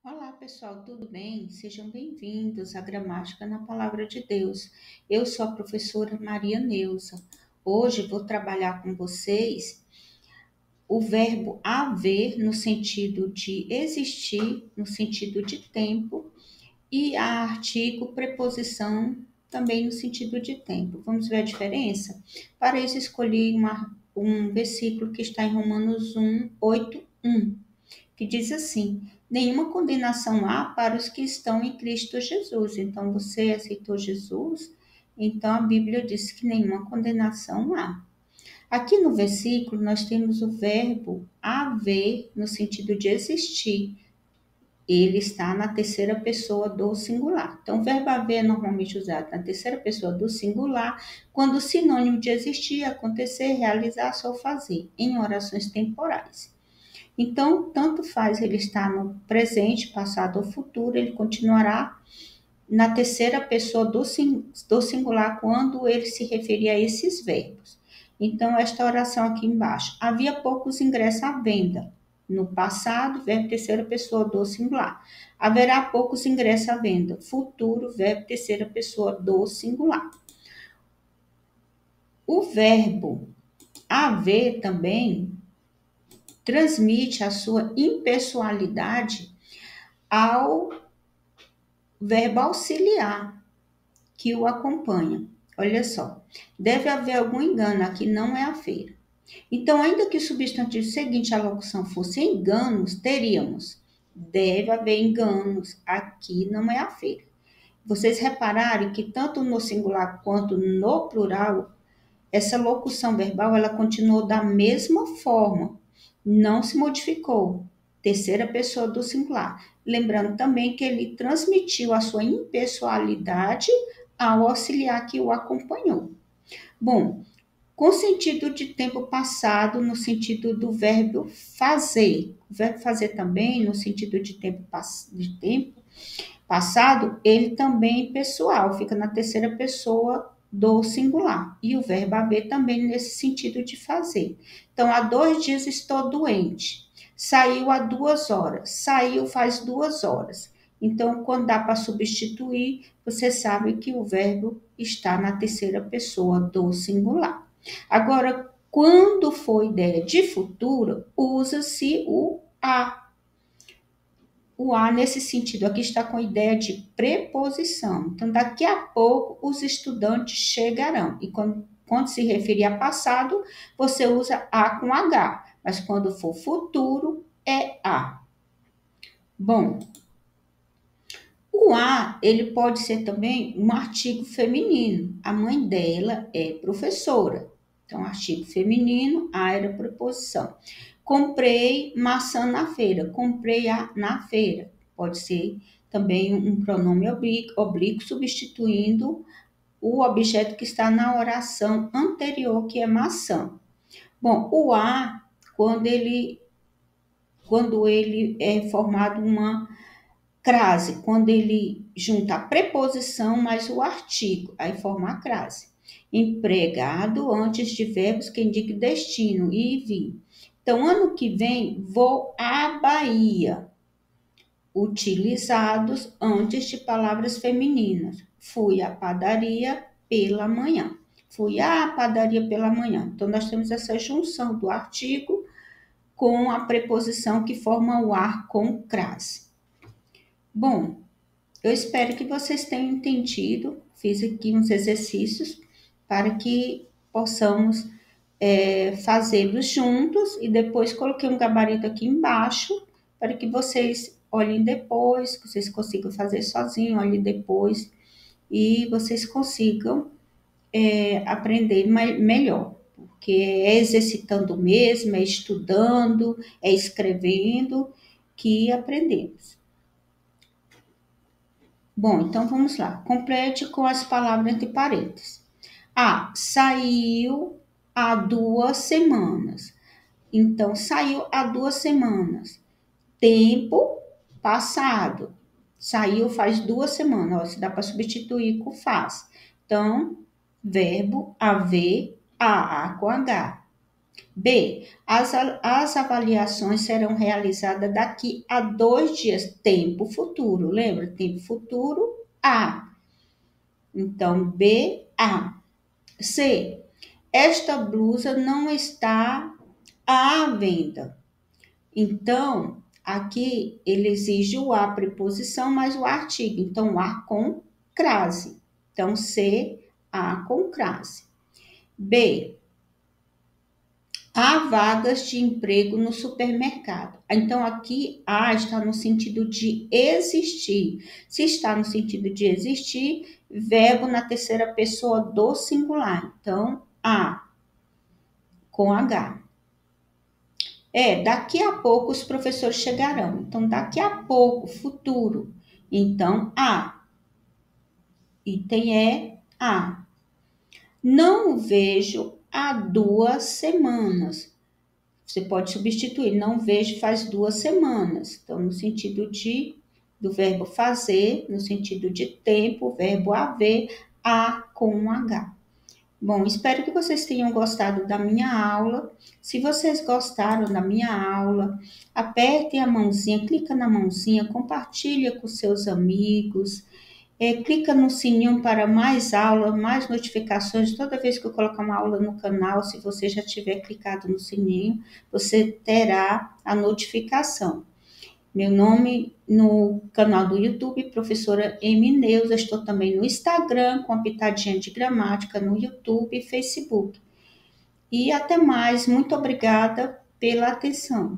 Olá, pessoal, tudo bem? Sejam bem-vindos à Gramática na Palavra de Deus. Eu sou a professora Maria Neuza. Hoje vou trabalhar com vocês o verbo haver no sentido de existir, no sentido de tempo, e a artigo preposição também no sentido de tempo. Vamos ver a diferença? Para isso, escolhi um versículo que está em Romanos 8:1, que diz assim: nenhuma condenação há para os que estão em Cristo Jesus. Então, você aceitou Jesus, então a Bíblia diz que nenhuma condenação há. Aqui no versículo, nós temos o verbo haver, no sentido de existir. Ele está na terceira pessoa do singular. Então, o verbo haver é normalmente usado na terceira pessoa do singular, quando o sinônimo de existir, acontecer, realizar-se ou fazer, em orações temporais. Então, tanto faz ele estar no presente, passado ou futuro, ele continuará na terceira pessoa do singular quando ele se referir a esses verbos. Então, esta oração aqui embaixo. Havia poucos ingressos à venda. No passado, verbo terceira pessoa do singular. Haverá poucos ingressos à venda. Futuro, verbo terceira pessoa do singular. O verbo haver também transmite a sua impessoalidade ao verbo auxiliar que o acompanha. Olha só, deve haver algum engano, aqui não é a feira. Então, ainda que o substantivo seguinte à locução fosse enganos, teríamos deve haver enganos, aqui não é a feira. Vocês repararem que tanto no singular quanto no plural, essa locução verbal ela continuou da mesma forma, não se modificou. Terceira pessoa do singular. Lembrando também que ele transmitiu a sua impessoalidade ao auxiliar que o acompanhou. Bom, com sentido de tempo passado, no sentido do verbo fazer. O verbo fazer também, no sentido de tempo passado, ele também é pessoal, fica na terceira pessoa do singular. E o verbo haver também nesse sentido de fazer. Então, há 2 dias estou doente. Saiu há 2 horas. Saiu faz 2 horas. Então, quando dá para substituir, você sabe que o verbo está na terceira pessoa do singular. Agora, quando for ideia de futuro, usa-se o a. O a, nesse sentido, aqui está com a ideia de preposição. Então, daqui a pouco, os estudantes chegarão. E quando se referir a passado, você usa a com H. Mas quando for futuro, é a. Bom, o a, ele pode ser também um artigo feminino. A mãe dela é professora. Então, artigo feminino, a era preposição. Comprei maçã na feira. Comprei na feira. Pode ser também um pronome oblíquo substituindo o objeto que está na oração anterior, que é maçã. Bom, o a, quando ele é formado uma crase, quando ele junta a preposição mais o artigo, aí forma a crase. Empregado antes de verbos que indiquem destino, ir e vir. Então, ano que vem, vou à Bahia. Utilizados antes de palavras femininas. Fui à padaria pela manhã. Fui à padaria pela manhã. Então, nós temos essa junção do artigo com a preposição que forma o ar com crase. Bom, eu espero que vocês tenham entendido. Fiz aqui uns exercícios para que possamos fazê-los juntos e depois coloquei um gabarito aqui embaixo para que vocês olhem depois, que vocês consigam fazer sozinho, olhem depois e vocês consigam aprender melhor, porque é exercitando mesmo, é estudando, é escrevendo que aprendemos. Bom, então vamos lá. Complete com as palavras entre parênteses. Saiu há 2 semanas. Então, saiu há 2 semanas. Tempo passado. Saiu faz 2 semanas. Ó, se dá para substituir com faz. Então, verbo haver, a com H. B. As avaliações serão realizadas daqui a 2 dias, tempo futuro. Lembra? Tempo futuro, A. Então, B, A. C. Esta blusa não está à venda. Então, aqui ele exige o a preposição mais o artigo. Então, a com crase. Então, C, a com crase. B. Há vagas de emprego no supermercado. Então, aqui, a está no sentido de existir. Se está no sentido de existir, verbo na terceira pessoa do singular. Então, a com H. Daqui a pouco os professores chegarão. Então, daqui a pouco, futuro. Então, a. Item a. Não o vejo há 2 semanas. Você pode substituir, não vejo faz 2 semanas. Então, no sentido do verbo fazer, no sentido de tempo, o verbo haver, a com um H. Bom, espero que vocês tenham gostado da minha aula. Se vocês gostaram da minha aula, apertem a mãozinha, clica na mãozinha, compartilha com seus amigos, clica no sininho para mais aula, mais notificações. Toda vez que eu colocar uma aula no canal, se você já tiver clicado no sininho, você terá a notificação. Meu nome no canal do YouTube, professora M. Neuza. Estou também no Instagram, com a Pitadinha de Gramática, no YouTube e Facebook. E até mais. Muito obrigada pela atenção.